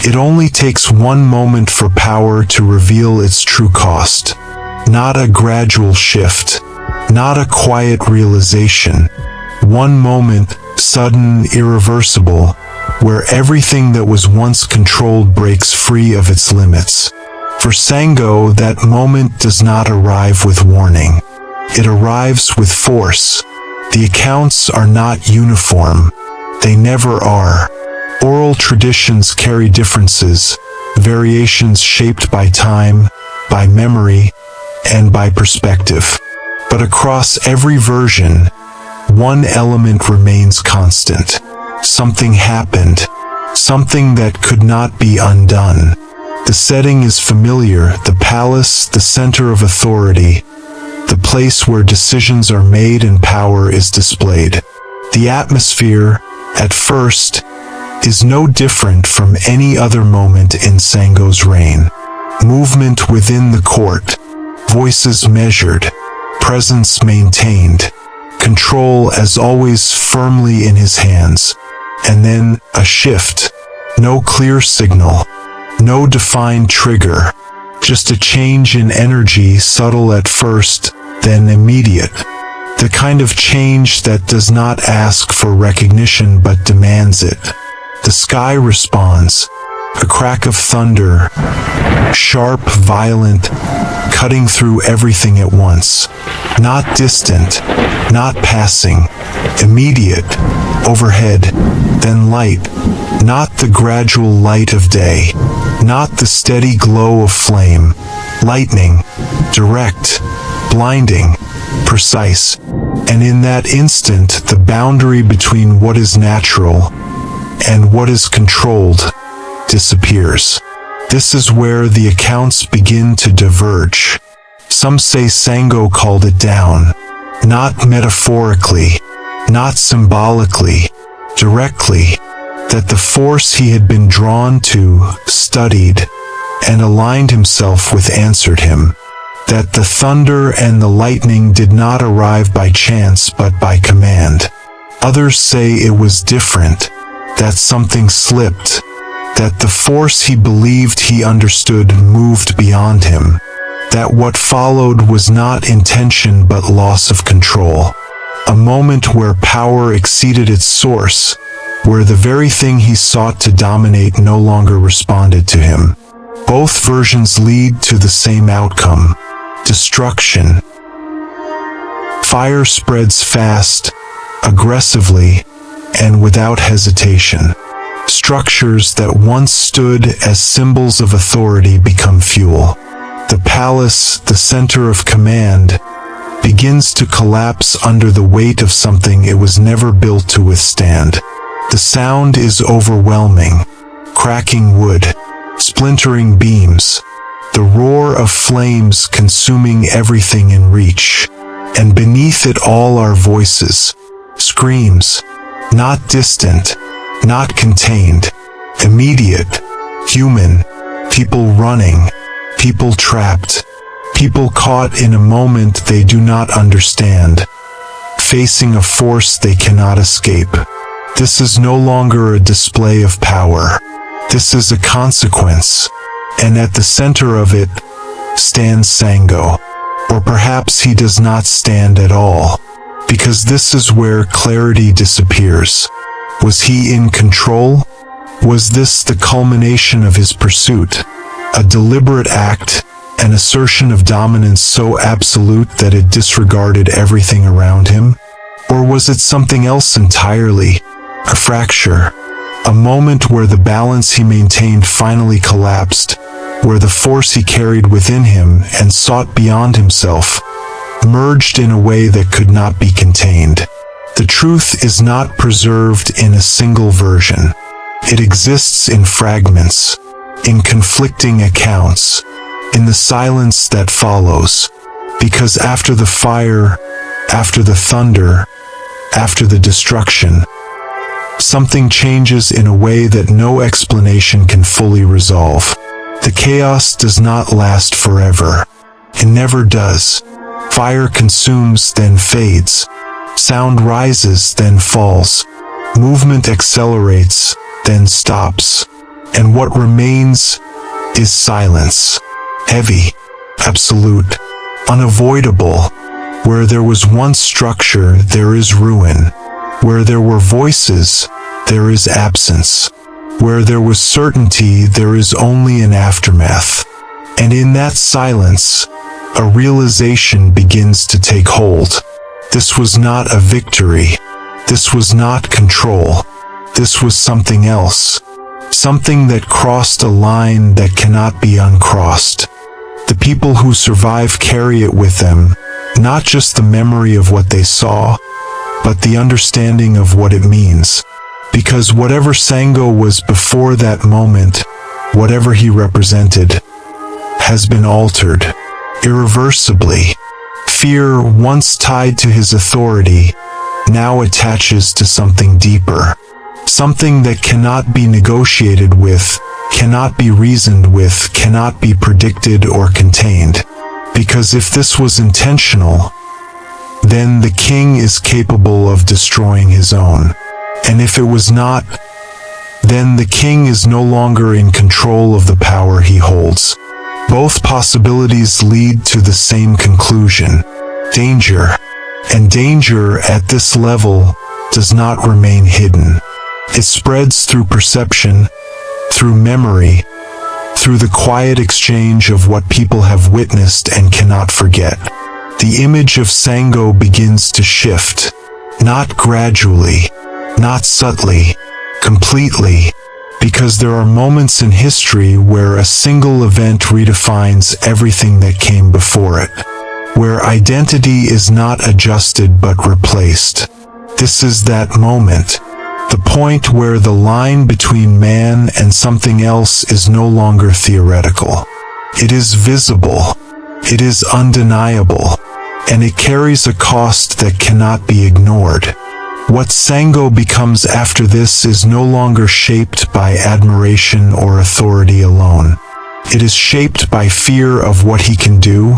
It only takes one moment for power to reveal its true cost. Not a gradual shift, not a quiet realization. One moment, sudden, irreversible, where everything that was once controlled breaks free of its limits. For Sango, that moment does not arrive with warning. It arrives with force. The accounts are not uniform. They never are. Oral traditions carry differences, variations shaped by time, by memory, and by perspective. But across every version, one element remains constant. Something happened, something that could not be undone. The setting is familiar, the palace, the center of authority, the place where decisions are made and power is displayed. The atmosphere, at first, is no different from any other moment in Sango's reign. Movement within the court, voices measured, presence maintained, control as always firmly in his hands. And then a shift. No clear signal, no defined trigger, just a change in energy, subtle at first, then immediate. The kind of change that does not ask for recognition but demands it. The sky responds, a crack of thunder, sharp, violent, cutting through everything at once. Not distant, not passing, immediate, overhead, then light. Not the gradual light of day, not the steady glow of flame. Lightning, direct, blinding, precise. And in that instant, the boundary between what is natural and what is controlled disappears. This is where the accounts begin to diverge. Some say Sango called it down, not metaphorically, not symbolically, directly, that the force he had been drawn to, studied, and aligned himself with answered him. That the thunder and the lightning did not arrive by chance but by command. Others say it was different, that something slipped, that the force he believed he understood moved beyond him, that what followed was not intention but loss of control. A moment where power exceeded its source, where the very thing he sought to dominate no longer responded to him. Both versions lead to the same outcome: destruction. Fire spreads fast, aggressively, and without hesitation. Structures that once stood as symbols of authority become fuel. The palace, the center of command, begins to collapse under the weight of something it was never built to withstand. The sound is overwhelming, cracking wood, splintering beams, the roar of flames consuming everything in reach. And beneath it all are voices, screams, not distant, not contained, immediate, human, people running, people trapped, people caught in a moment they do not understand, facing a force they cannot escape. This is no longer a display of power. This is a consequence, and at the center of it stands Sango. Or perhaps he does not stand at all, because this is where clarity disappears. Was he in control? Was this the culmination of his pursuit? A deliberate act, an assertion of dominance so absolute that it disregarded everything around him? Or was it something else entirely? A fracture, a moment where the balance he maintained finally collapsed, where the force he carried within him and sought beyond himself merged in a way that could not be contained. The truth is not preserved in a single version. It exists in fragments, in conflicting accounts, in the silence that follows. Because after the fire, after the thunder, after the destruction, something changes in a way that no explanation can fully resolve. The chaos does not last forever. It never does. Fire consumes, then fades. Sound rises, then falls. Movement accelerates, then stops. and what remains is silence. Heavy, absolute, unavoidable. Where there was once structure, there is ruin. Where there were voices, there is absence. Where there was certainty, there is only an aftermath. And in that silence, a realization begins to take hold. This was not a victory. This was not control. This was something else. Something that crossed a line that cannot be uncrossed. The people who survive carry it with them, not just the memory of what they saw, but the understanding of what it means. Because whatever Sango was before that moment, whatever he represented, has been altered, irreversibly. Fear, once tied to his authority, now attaches to something deeper. Something that cannot be negotiated with, cannot be reasoned with, cannot be predicted or contained. Because if this was intentional, then the king is capable of destroying his own. And if it was not, then the king is no longer in control of the power he holds. Both possibilities lead to the same conclusion: danger. And danger at this level does not remain hidden. It spreads through perception, through memory, through the quiet exchange of what people have witnessed and cannot forget. The image of Sango begins to shift, not gradually, not subtly, completely, because there are moments in history where a single event redefines everything that came before it, where identity is not adjusted but replaced. This is that moment, the point where the line between man and something else is no longer theoretical. It is visible, it is undeniable, and it carries a cost that cannot be ignored. What Sango becomes after this is no longer shaped by admiration or authority alone. It is shaped by fear of what he can do,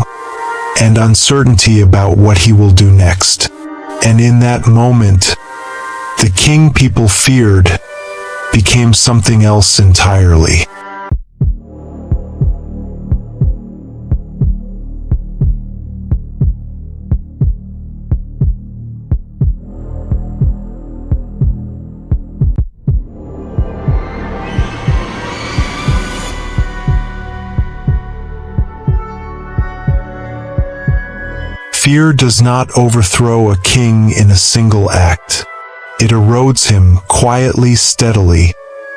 and uncertainty about what he will do next. And in that moment, the king people feared became something else entirely. Fear does not overthrow a king in a single act. It erodes him quietly, steadily,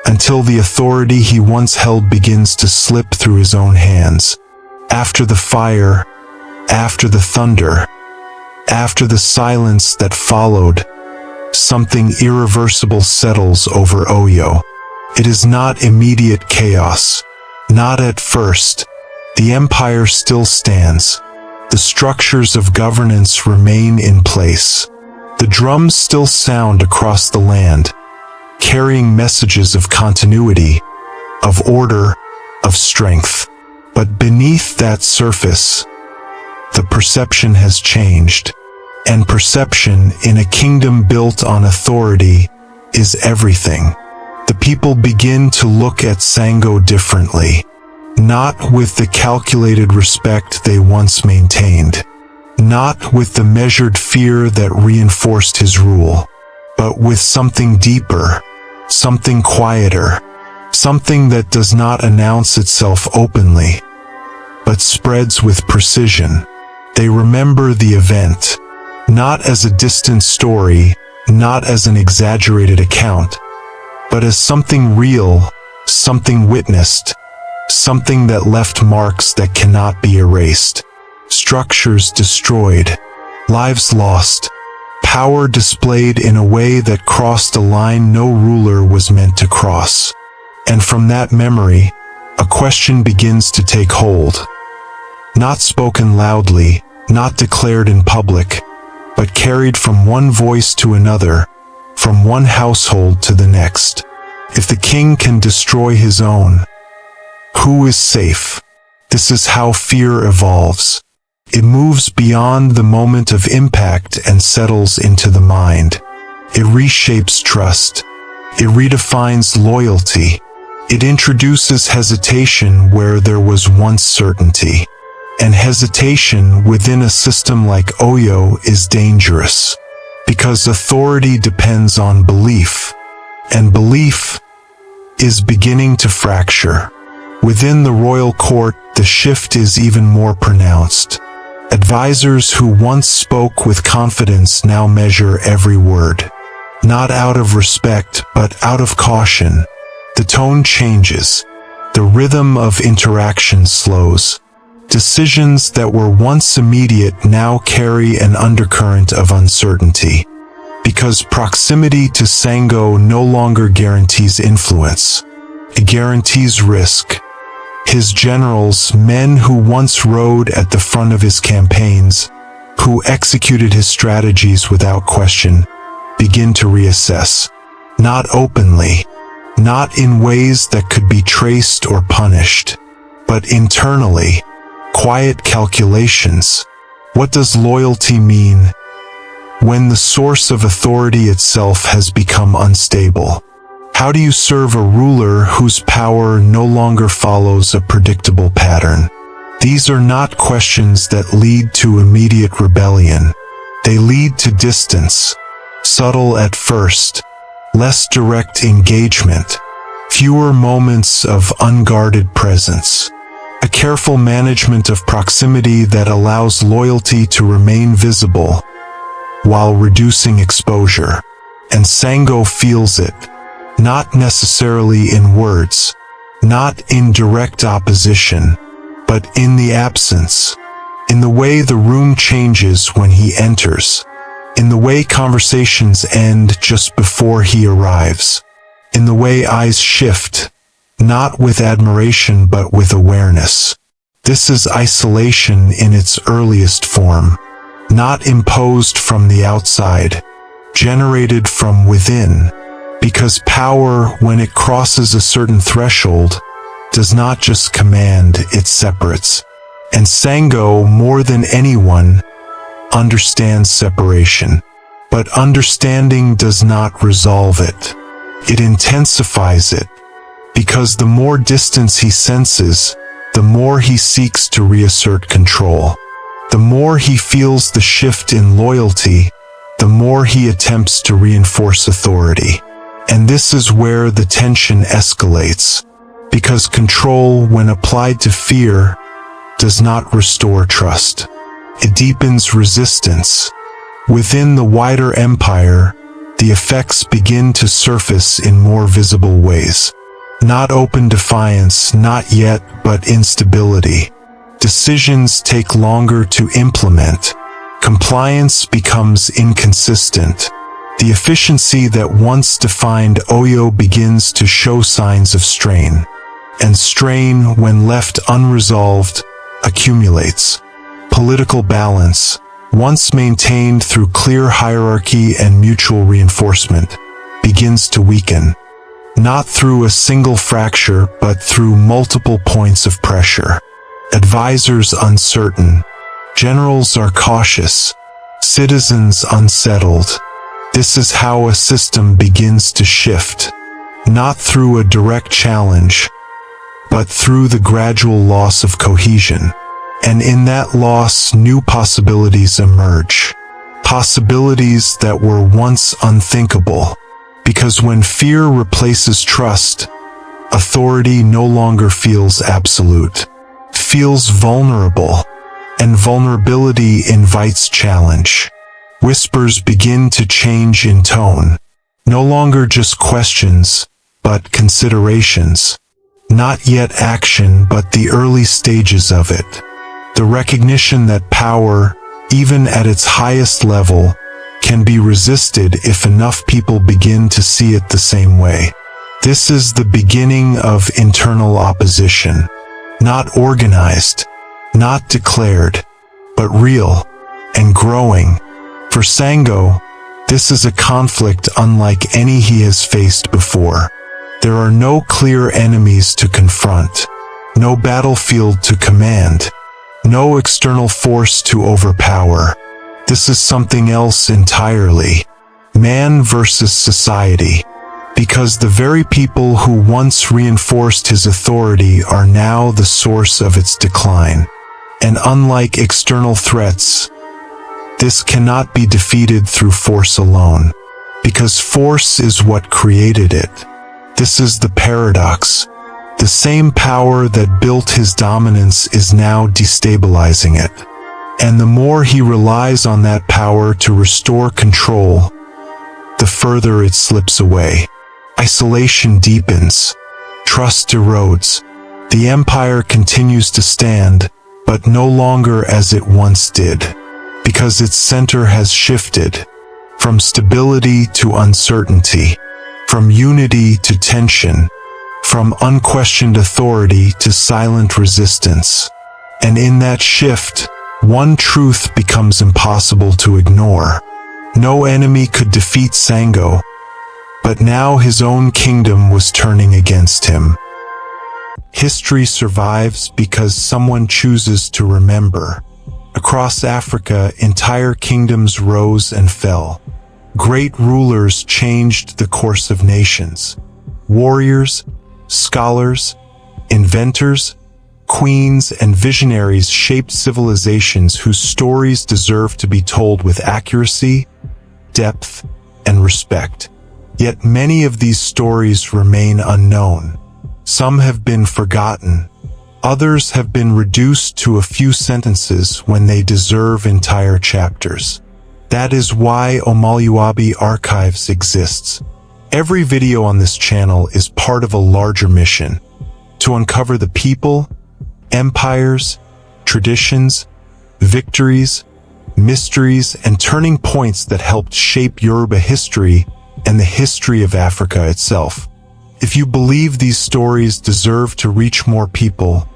until the authority he once held begins to slip through his own hands. After the fire, after the thunder, after the silence that followed, something irreversible settles over Oyo. It is not immediate chaos. Not at first. The empire still stands. The structures of governance remain in place. The drums still sound across the land, carrying messages of continuity, of order, of strength. But beneath that surface, the perception has changed. And perception in a kingdom built on authority is everything. The people begin to look at Sango differently. Not with the calculated respect they once maintained. Not with the measured fear that reinforced his rule. But with something deeper, something quieter, something that does not announce itself openly, but spreads with precision. They remember the event, not as a distant story, not as an exaggerated account, but as something real, something witnessed, something that left marks that cannot be erased. Structures destroyed, lives lost, power displayed in a way that crossed a line no ruler was meant to cross. And from that memory, a question begins to take hold. Not spoken loudly, not declared in public, but carried from one voice to another, from one household to the next. If the king can destroy his own, who is safe? This is how fear evolves. It moves beyond the moment of impact and settles into the mind. It reshapes trust. It redefines loyalty. It introduces hesitation where there was once certainty. And hesitation within a system like Oyo is dangerous, because authority depends on belief, and belief is beginning to fracture. Within the royal court, the shift is even more pronounced. Advisors who once spoke with confidence now measure every word, not out of respect but out of caution. The tone changes. The rhythm of interaction slows. Decisions that were once immediate now carry an undercurrent of uncertainty, because proximity to Sango no longer guarantees influence. It guarantees risk. His generals, men who once rode at the front of his campaigns, who executed his strategies without question, begin to reassess. Not openly, not in ways that could be traced or punished, but internally. Quiet calculations. What does loyalty mean when the source of authority itself has become unstable? How do you serve a ruler whose power no longer follows a predictable pattern? These are not questions that lead to immediate rebellion. They lead to distance, subtle at first, less direct engagement, fewer moments of unguarded presence. A careful management of proximity that allows loyalty to remain visible while reducing exposure. And Sango feels it, not necessarily in words, not in direct opposition, but in the absence, in the way the room changes when he enters, in the way conversations end just before he arrives, in the way eyes shift, not with admiration but with awareness. This is isolation in its earliest form, not imposed from the outside, generated from within, because power, when it crosses a certain threshold, does not just command, it separates. And Sango, more than anyone, understands separation. But understanding does not resolve it. It intensifies it. Because the more distance he senses, the more he seeks to reassert control. The more he feels the shift in loyalty, the more he attempts to reinforce authority. And this is where the tension escalates, because control, when applied to fear, does not restore trust. It deepens resistance. Within the wider empire, the effects begin to surface in more visible ways. Not open defiance, not yet, but instability. Decisions take longer to implement. Compliance becomes inconsistent. The efficiency that once defined Oyo begins to show signs of strain. And strain, when left unresolved, accumulates. Political balance, once maintained through clear hierarchy and mutual reinforcement, begins to weaken. Not through a single fracture, but through multiple points of pressure. Advisors uncertain. Generals are cautious. Citizens unsettled. This is how a system begins to shift. Not through a direct challenge, but through the gradual loss of cohesion. And in that loss, new possibilities emerge. Possibilities that were once unthinkable. Because when fear replaces trust, authority no longer feels absolute. Feels vulnerable. And vulnerability invites challenge. Whispers begin to change in tone. No longer just questions, but considerations. Not yet action, but the early stages of it. The recognition that power, even at its highest level, can be resisted if enough people begin to see it the same way. This is the beginning of internal opposition. Not organized, not declared, but real and growing. For Sango, this is a conflict unlike any he has faced before. There are no clear enemies to confront, no battlefield to command, no external force to overpower. This is something else entirely. Man versus society. because the very people who once reinforced his authority are now the source of its decline. And unlike external threats, this cannot be defeated through force alone, because force is what created it. This is the paradox. The same power that built his dominance is now destabilizing it. And the more he relies on that power to restore control, the further it slips away. Isolation deepens. Trust erodes. The empire continues to stand, but no longer as it once did, because its center has shifted from stability to uncertainty, from unity to tension, from unquestioned authority to silent resistance. And in that shift, one truth becomes impossible to ignore. No enemy could defeat Sango, but now his own kingdom was turning against him. History survives because someone chooses to remember. Across Africa, entire kingdoms rose and fell. Great rulers changed the course of nations. Warriors, scholars, inventors, queens, and visionaries shaped civilizations whose stories deserve to be told with accuracy, depth, and respect. Yet many of these stories remain unknown. Some have been forgotten. Others have been reduced to a few sentences when they deserve entire chapters. That is why Oyo Archives exists. Every video on this channel is part of a larger mission to uncover the people, empires, traditions, victories, mysteries, and turning points that helped shape Yoruba history and the history of Africa itself. If you believe these stories deserve to reach more people,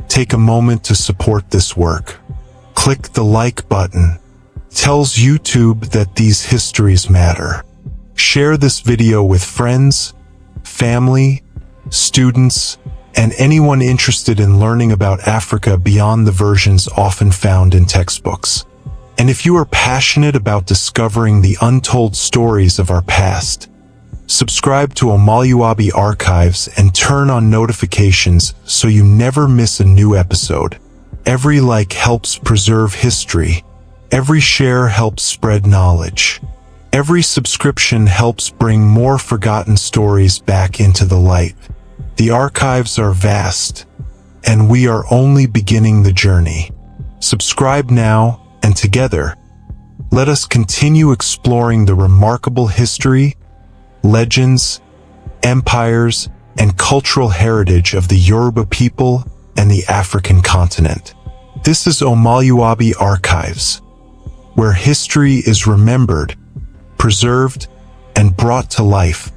take a moment to support this work. Click the like button. It tells YouTube that these histories matter. Share this video with friends, family, students, and anyone interested in learning about Africa beyond the versions often found in textbooks. And if you are passionate about discovering the untold stories of our past, subscribe to Oyo Archives and turn on notifications so you never miss a new episode. Every like helps preserve history. Every share helps spread knowledge. Every subscription helps bring more forgotten stories back into the light. The archives are vast, and we are only beginning the journey. Subscribe now, and together, let us continue exploring the remarkable history, legends, empires, and cultural heritage of the Yoruba people and the African continent. This is Oyo Archives, where history is remembered, preserved, and brought to life.